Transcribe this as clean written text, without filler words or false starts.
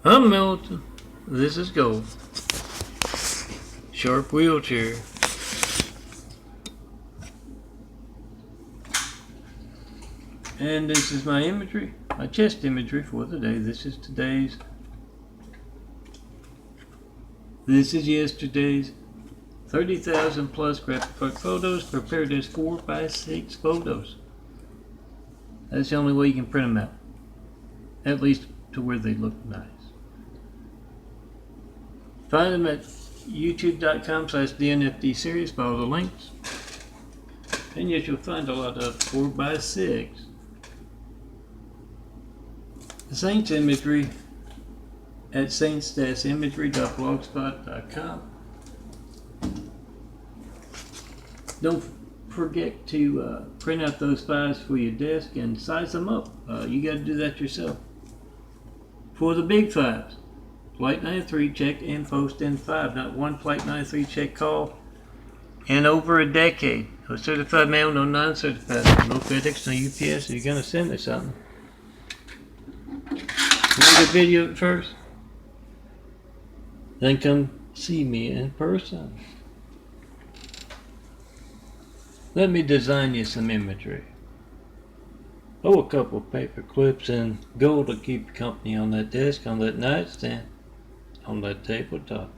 I'm Milton. This is Gold. Sharp wheelchair. And this is my imagery, my chest imagery for the day. This is yesterday's 30,000 plus graphic art photos prepared as 4x6 photos. That's the only way you can print them out. At least to where they look nice. Find them at youtube.com/DNFD series. Follow the links. And yes, you'll find a lot of 4x6. The Saints imagery at saints-imagery.blogspot.com. Don't forget to print out those files for your desk and size them up. You got to do that yourself. For the big files, Flight 93 check and post in 5. Not one Flight 93 check call in over a decade. No certified mail, no non-certified mail, no FedEx, no UPS. You're going to send me something. Make a video at first, then come see me in person. Let me design you some imagery. Oh, a couple of paper clips and gold to keep you company on that desk, on that nightstand, on that tabletop.